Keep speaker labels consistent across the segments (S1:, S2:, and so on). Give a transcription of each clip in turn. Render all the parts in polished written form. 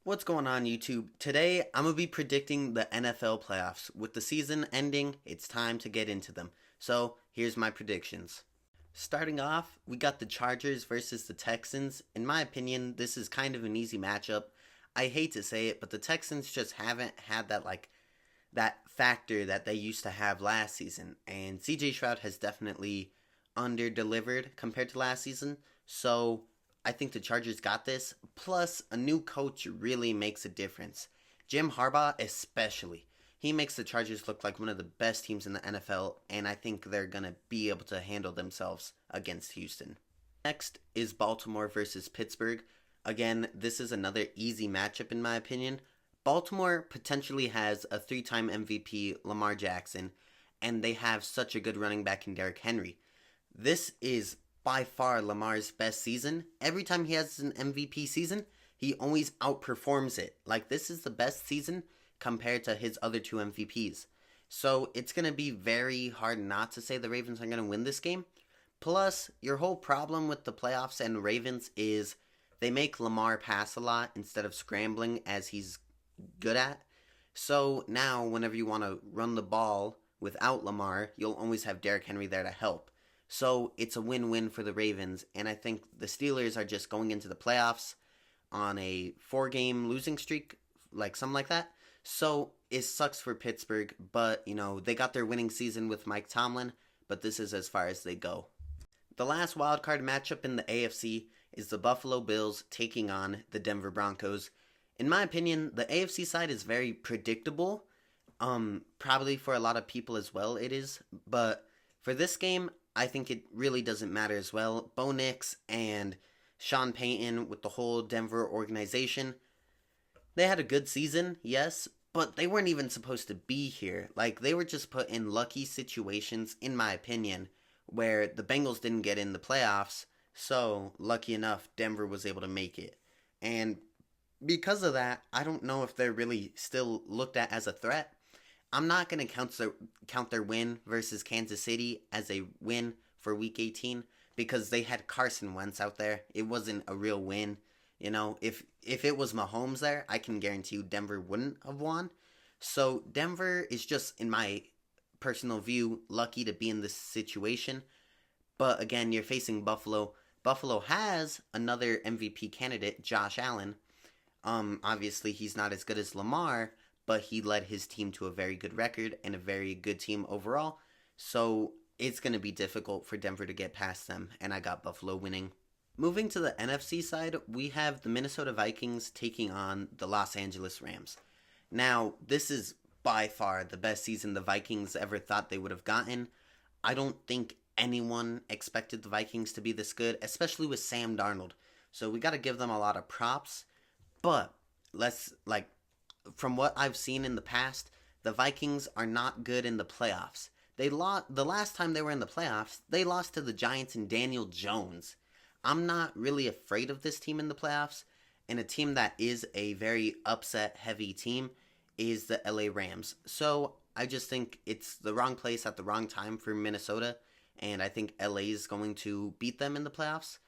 S1: What's going on, YouTube? Today, I'm going to be predicting the NFL playoffs. With the season ending, it's time to get into them. So, here's my predictions. Starting off, we got the Chargers versus the Texans. In my opinion, this is kind of an easy matchup. I hate to say it, but the Texans just haven't had that factor that they used to have last season. And CJ Stroud has definitely under-delivered compared to last season. So, I think the Chargers got this. Plus, a new coach really makes a difference. Jim Harbaugh, especially. He makes the Chargers look like one of the best teams in the NFL, and I think they're going to be able to handle themselves against Houston. Next is Baltimore versus Pittsburgh. Again, this is another easy matchup in my opinion. Baltimore potentially has a three-time MVP, Lamar Jackson, and they have such a good running back in Derrick Henry. This is by far Lamar's best season. Every time he has an MVP season, he always outperforms it. Like, this is the best season compared to his other two MVPs. So it's going to be very hard not to say the Ravens are going to win this game. Plus, your whole problem with the playoffs and Ravens is they make Lamar pass a lot instead of scrambling as he's good at. So now whenever you want to run the ball without Lamar, you'll always have Derrick Henry there to help. So it's a win-win for the Ravens, and I think the Steelers are just going into the playoffs on a 4-game losing streak, like something like that. So it sucks for Pittsburgh, but, they got their winning season with Mike Tomlin, but this is as far as they go. The last wildcard matchup in the AFC is the Buffalo Bills taking on the Denver Broncos. In my opinion, the AFC side is very predictable. Probably for a lot of people as well it is, but for this game, I think it really doesn't matter as well. Bo Nix and Sean Payton with the whole Denver organization, they had a good season, yes, but they weren't even supposed to be here. Like, they were just put in lucky situations, in my opinion, where the Bengals didn't get in the playoffs, so lucky enough, Denver was able to make it. And because of that, I don't know if they're really still looked at as a threat. I'm not going to count their win versus Kansas City as a win for Week 18 because they had Carson Wentz out there. It wasn't a real win. If it was Mahomes there, I can guarantee you Denver wouldn't have won. So Denver is just, in my personal view, lucky to be in this situation. But again, you're facing Buffalo. Buffalo has another MVP candidate, Josh Allen. Obviously, he's not as good as Lamar, but he led his team to a very good record and a very good team overall. So it's going to be difficult for Denver to get past them, and I got Buffalo winning. Moving to the NFC side, we have the Minnesota Vikings taking on the Los Angeles Rams. Now, this is by far the best season the Vikings ever thought they would have gotten. I don't think anyone expected the Vikings to be this good, especially with Sam Darnold. So we got to give them a lot of props. But from what I've seen in the past, the Vikings are not good in the playoffs. The last time they were in the playoffs, they lost to the Giants and Daniel Jones. I'm not really afraid of this team in the playoffs, and a team that is a very upset-heavy team is the LA Rams. So I just think it's the wrong place at the wrong time for Minnesota, and I think LA is going to beat them in the playoffs.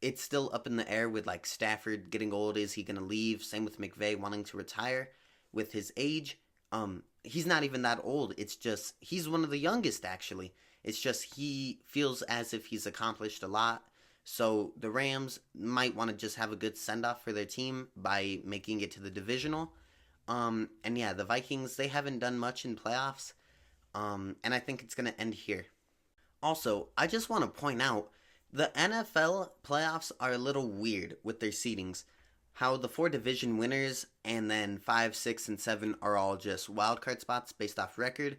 S1: It's still up in the air with Stafford getting old. Is he going to leave? Same with McVay wanting to retire with his age. He's not even that old. It's just he's one of the youngest actually. It's just he feels as if he's accomplished a lot. So the Rams might want to just have a good send-off for their team by making it to the divisional. And yeah, the Vikings, they haven't done much in playoffs. And I think it's going to end here. Also, I just want to point out the NFL playoffs are a little weird with their seedings. How the 4 division winners and then 5, 6, and 7 are all just wildcard spots based off record.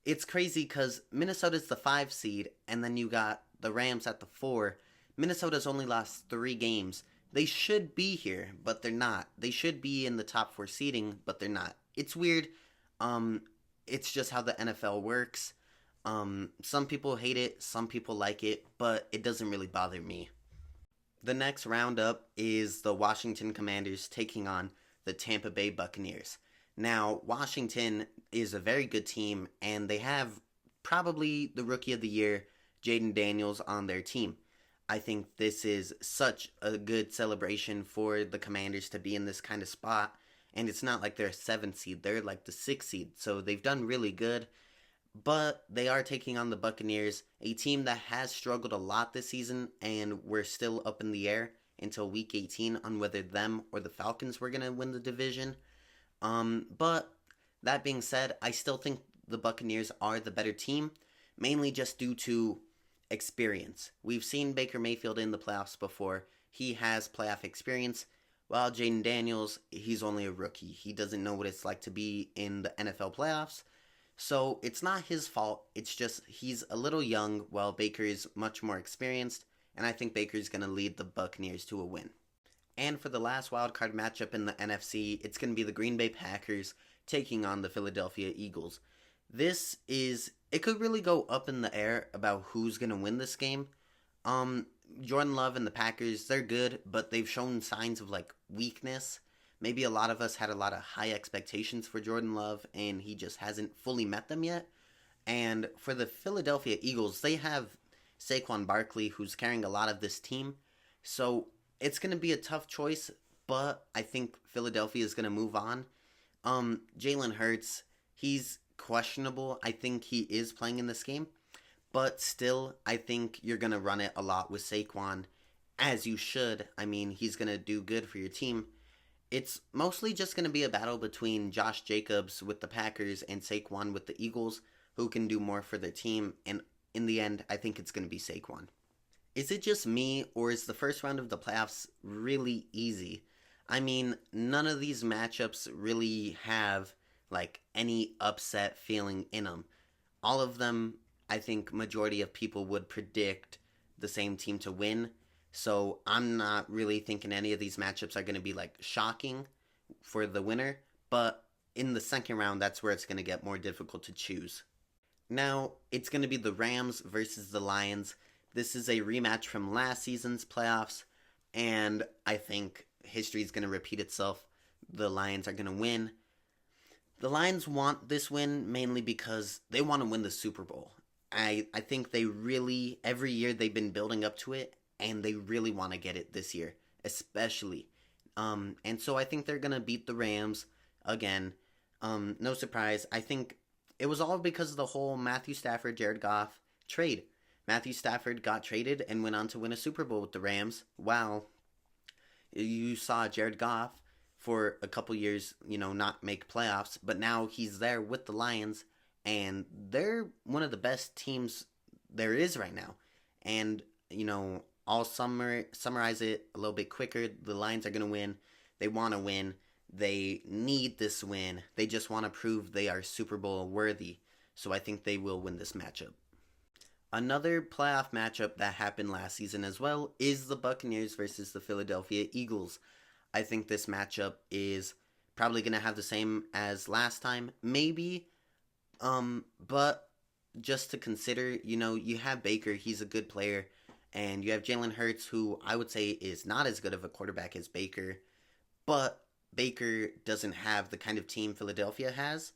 S1: It's crazy because Minnesota's the 5 seed and then you got the Rams at the 4. Minnesota's only lost 3 games. They should be here, but they're not. They should be in the top 4 seeding, but they're not. It's weird. It's just how the NFL works. Some people hate it, some people like it, but it doesn't really bother me. The next roundup is the Washington Commanders taking on the Tampa Bay Buccaneers. Now, Washington is a very good team, and they have probably the Rookie of the Year, Jaden Daniels, on their team. I think this is such a good celebration for the Commanders to be in this kind of spot. And it's not like they're a 7th seed, they're like the 6th seed. So they've done really good. But they are taking on the Buccaneers, a team that has struggled a lot this season, and we're still up in the air until week 18 on whether them or the Falcons were going to win the division. But that being said, I still think the Buccaneers are the better team, mainly just due to experience. We've seen Baker Mayfield in the playoffs before. He has playoff experience, while Jaden Daniels, he's only a rookie. He doesn't know what it's like to be in the NFL playoffs. So it's not his fault. It's just he's a little young while Baker is much more experienced, and I think Baker's going to lead the Buccaneers to a win. And for the last wildcard matchup in the NFC, it's going to be the Green Bay Packers taking on the Philadelphia Eagles. It could really go up in the air about who's going to win this game. Jordan Love and the Packers, they're good, but they've shown signs of like weakness. Maybe a lot of us had a lot of high expectations for Jordan Love, and he just hasn't fully met them yet. And for the Philadelphia Eagles, they have Saquon Barkley, who's carrying a lot of this team. So it's going to be a tough choice, but I think Philadelphia is going to move on. Jalen Hurts, he's questionable. I think he is playing in this game. But still, I think you're going to run it a lot with Saquon, as you should. I mean, he's going to do good for your team. It's mostly just going to be a battle between Josh Jacobs with the Packers and Saquon with the Eagles, who can do more for their team. And in the end, I think it's going to be Saquon. Is it just me, or is the first round of the playoffs really easy? I mean, none of these matchups really have, like, any upset feeling in them. All of them, I think majority of people would predict the same team to win. So I'm not really thinking any of these matchups are going to be like shocking for the winner. But in the second round, that's where it's going to get more difficult to choose. Now, it's going to be the Rams versus the Lions. This is a rematch from last season's playoffs. And I think history is going to repeat itself. The Lions are going to win. The Lions want this win mainly because they want to win the Super Bowl. I think they really, every year they've been building up to it, and they really want to get it this year, especially. And so I think they're going to beat the Rams again. No surprise. I think it was all because of the whole Matthew Stafford, Jared Goff trade. Matthew Stafford got traded and went on to win a Super Bowl with the Rams. Wow. You saw Jared Goff for a couple years, not make playoffs, but now he's there with the Lions, and they're one of the best teams there is right now. And, I'll summarize it a little bit quicker. The Lions are going to win. They want to win. They need this win. They just want to prove they are Super Bowl worthy. So I think they will win this matchup. Another playoff matchup that happened last season as well is the Buccaneers versus the Philadelphia Eagles. I think this matchup is probably going to have the same as last time. Maybe. But just to consider, you have Baker. He's a good player. And you have Jalen Hurts, who I would say is not as good of a quarterback as Baker. But Baker doesn't have the kind of team Philadelphia has.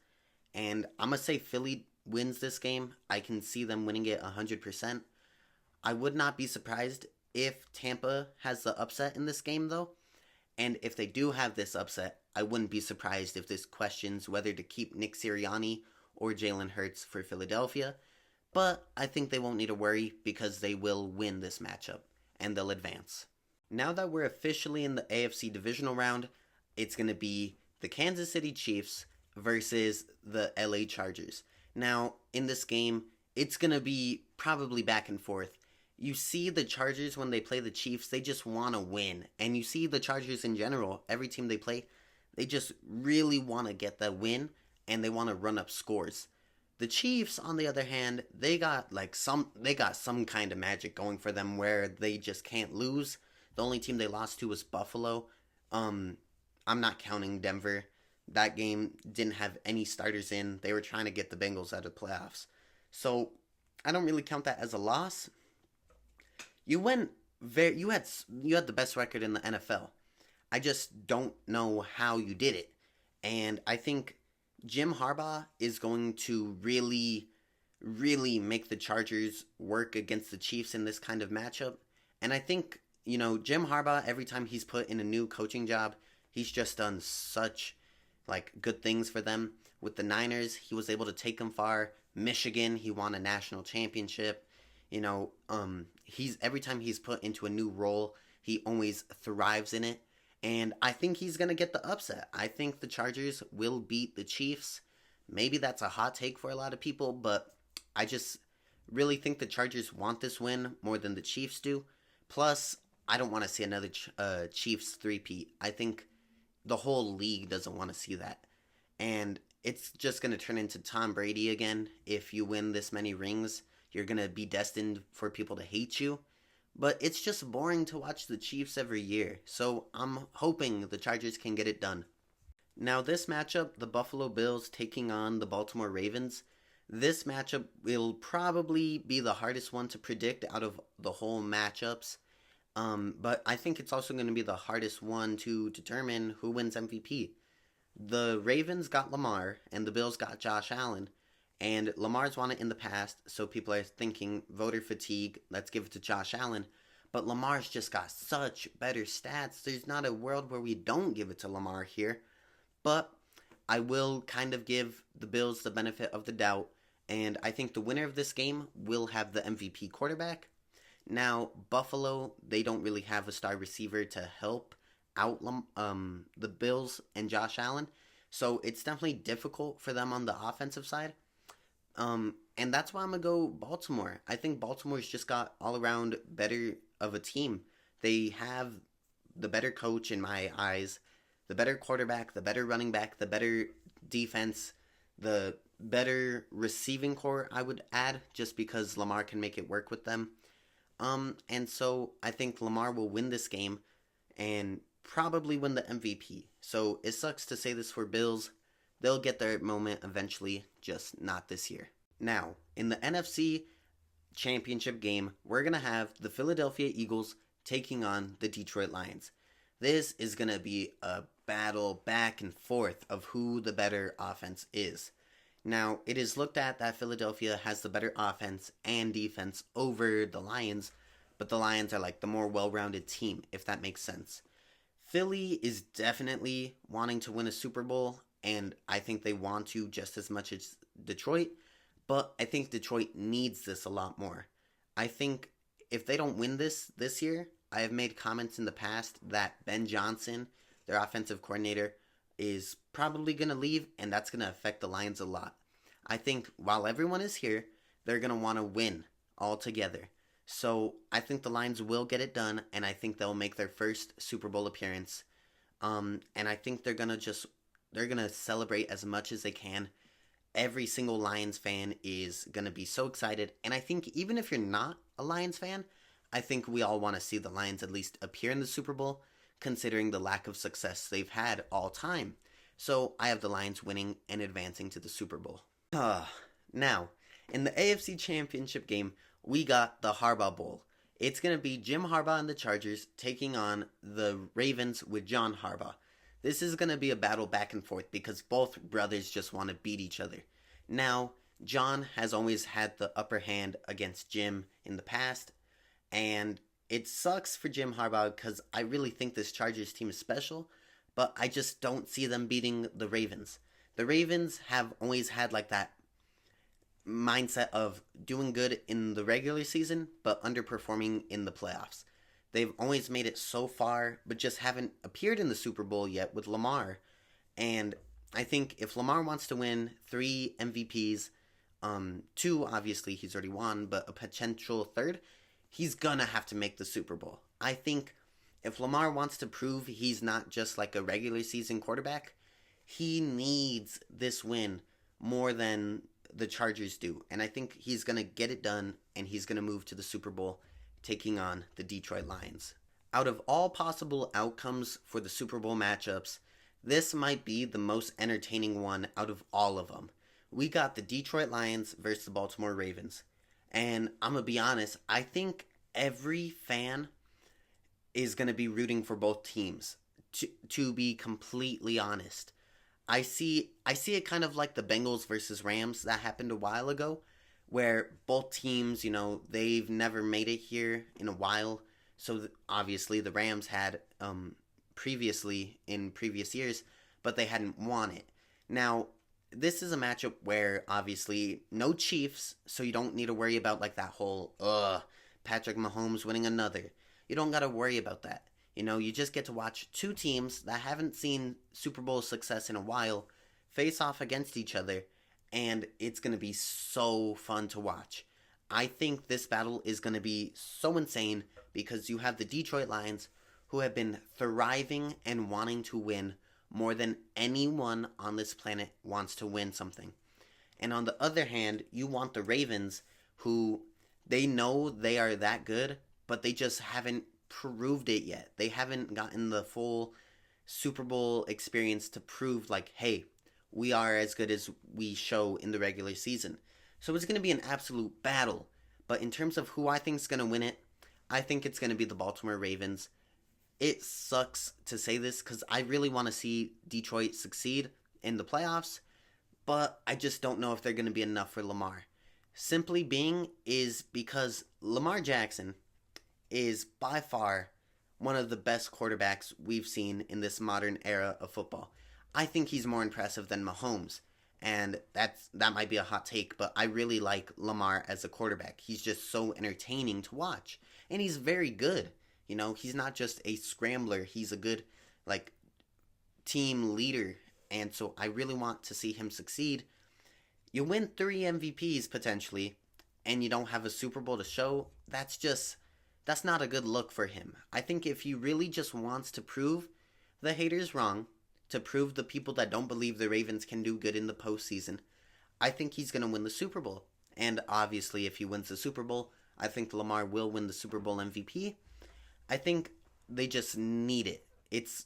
S1: And I'm going to say Philly wins this game. I can see them winning it 100%. I would not be surprised if Tampa has the upset in this game, though. And if they do have this upset, I wouldn't be surprised if this questions whether to keep Nick Sirianni or Jalen Hurts for Philadelphia. But I think they won't need to worry because they will win this matchup and they'll advance. Now that we're officially in the AFC divisional round, it's going to be the Kansas City Chiefs versus the LA Chargers. Now, in this game, it's going to be probably back and forth. You see the Chargers when they play the Chiefs, they just want to win. And you see the Chargers in general, every team they play, they just really want to get that win and they want to run up scores. The Chiefs, on the other hand, they got some kind of magic going for them where they just can't lose. The only team they lost to was Buffalo. I'm not counting Denver. That game didn't have any starters in. They were trying to get the Bengals out of the playoffs. So I don't really count that as a loss. You had the best record in the NFL. I just don't know how you did it. And I think Jim Harbaugh is going to really, really make the Chargers work against the Chiefs in this kind of matchup. And I think, Jim Harbaugh, every time he's put in a new coaching job, he's just done such like good things for them. With the Niners, he was able to take them far. Michigan, he won a national championship. He's every time he's put into a new role, he always thrives in it. And I think he's gonna get the upset. I think the Chargers will beat the Chiefs. Maybe that's a hot take for a lot of people, but I just really think the Chargers want this win more than the Chiefs do. Plus, I don't want to see another Chiefs three-peat. I think the whole league doesn't want to see that. And it's just going to turn into Tom Brady again. If you win this many rings, you're going to be destined for people to hate you. But it's just boring to watch the Chiefs every year. So I'm hoping the Chargers can get it done. Now, this matchup, the Buffalo Bills taking on the Baltimore Ravens, this matchup will probably be the hardest one to predict out of the whole matchups. But I think it's also going to be the hardest one to determine who wins MVP. The Ravens got Lamar, and the Bills got Josh Allen. And Lamar's won it in the past, so people are thinking voter fatigue, let's give it to Josh Allen. But Lamar's just got such better stats. There's not a world where we don't give it to Lamar here. But I will kind of give the Bills the benefit of the doubt. And I think the winner of this game will have the MVP quarterback. Now, Buffalo, they don't really have a star receiver to help out the Bills and Josh Allen. So it's definitely difficult for them on the offensive side. And that's why I'm going to go Baltimore. I think Baltimore's just got all around better of a team. They have the better coach in my eyes, the better quarterback, the better running back, the better defense, the better receiving core, I would add, just because Lamar can make it work with them. And so I think Lamar will win this game and probably win the MVP. So it sucks to say this for Bills. They'll get their moment eventually, just not this year. Now, in the NFC Championship game, we're going to have the Philadelphia Eagles taking on the Detroit Lions. This is going to be a battle back and forth of who the better offense is. Now, it is looked at that Philadelphia has the better offense and defense over the Lions, but the Lions are like the more well-rounded team, if that makes sense. Philly is definitely wanting to win a Super Bowl, and I think they want to just as much as Detroit, but I think Detroit needs this a lot more. I think if they don't win this year, I have made comments in the past that Ben Johnson, their offensive coordinator, is probably going to leave, and that's going to affect the Lions a lot. I think while everyone is here, they're going to want to win all together. So I think the Lions will get it done, and I think they'll make their first Super Bowl appearance. And I think they're going to celebrate as much as they can. Every single Lions fan is going to be so excited. And I think even if you're not a Lions fan, I think we all want to see the Lions at least appear in the Super Bowl, considering the lack of success they've had all time. So I have the Lions winning and advancing to the Super Bowl. Now, in the AFC Championship game, we got the Harbaugh Bowl. It's going to be Jim Harbaugh and the Chargers taking on the Ravens with John Harbaugh. This is going to be a battle back and forth because both brothers just want to beat each other. Now, John has always had the upper hand against Jim in the past, and it sucks for Jim Harbaugh because I really think this Chargers team is special, but I just don't see them beating the Ravens. The Ravens have always had like that mindset of doing good in the regular season, but underperforming in the playoffs. They've always made it so far, but just haven't appeared in the Super Bowl yet with Lamar. And I think if Lamar wants to win 3 MVPs, 2 obviously he's already won, but a potential third, he's gonna have to make the Super Bowl. I think if Lamar wants to prove he's not just like a regular season quarterback, he needs this win more than the Chargers do. And I think he's gonna get it done, and he's gonna move to the Super Bowl, taking on the Detroit Lions. Out of all possible outcomes for the Super Bowl matchups, this might be the most entertaining one out of all of them. We got the Detroit Lions versus the Baltimore Ravens. And I'm going to be honest, I think every fan is going to be rooting for both teams, to be completely honest. I see it kind of like the Bengals versus Rams that happened a while ago, where both teams, they've never made it here in a while. So obviously the Rams had previously in previous years, but they hadn't won it. Now, this is a matchup where obviously no Chiefs, so you don't need to worry about like that whole Patrick Mahomes winning another. You don't got to worry about that. You know, you just get to watch two teams that haven't seen Super Bowl success in a while face off against each other, and it's going to be so fun to watch. I think this battle is going to be so insane because you have the Detroit Lions who have been thriving and wanting to win more than anyone on this planet wants to win something. And on the other hand, you want the Ravens who they know they are that good, but they just haven't proved it yet. They haven't gotten the full Super Bowl experience to prove like, hey, we are as good as we show in the regular season. So it's going to be an absolute battle. But in terms of who I think is going to win it, I think it's going to be the Baltimore Ravens. It sucks to say this because I really want to see Detroit succeed in the playoffs, but I just don't know if they're going to be enough for Lamar. Simply being is because Lamar Jackson is by far one of the best quarterbacks we've seen in this modern era of football. I think he's more impressive than Mahomes, and that might be a hot take, but I really like Lamar as a quarterback. He's just so entertaining to watch, and he's very good. You know, he's not just a scrambler. He's a good, like, team leader. And so I really want to see him succeed. You win 3 MVPs, potentially, and you don't have a Super Bowl to show. That's not a good look for him. I think if he really just wants to prove the haters wrong, to prove the people that don't believe the Ravens can do good in the postseason, I think he's going to win the Super Bowl. And obviously, if he wins the Super Bowl, I think Lamar will win the Super Bowl MVP. I think they just need it.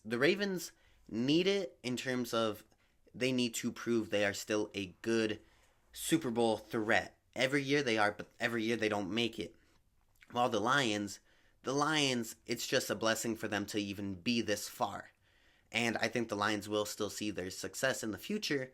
S1: The Ravens need it in terms of they need to prove they are still a good Super Bowl threat. Every year they are, but every year they don't make it. While the Lions, it's just a blessing for them to even be this far. And I think the Lions will still see their success in the future,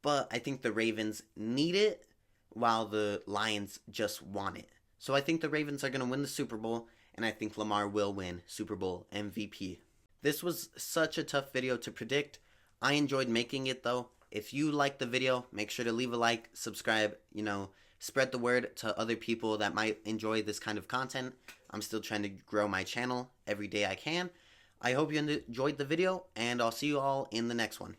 S1: but I think the Ravens need it while the Lions just want it. So I think the Ravens are going to win the Super Bowl, and I think Lamar will win Super Bowl MVP. This was such a tough video to predict. I enjoyed making it though. If you liked the video, make sure to leave a like, subscribe, spread the word to other people that might enjoy this kind of content. I'm still trying to grow my channel every day I can. I hope you enjoyed the video, and I'll see you all in the next one.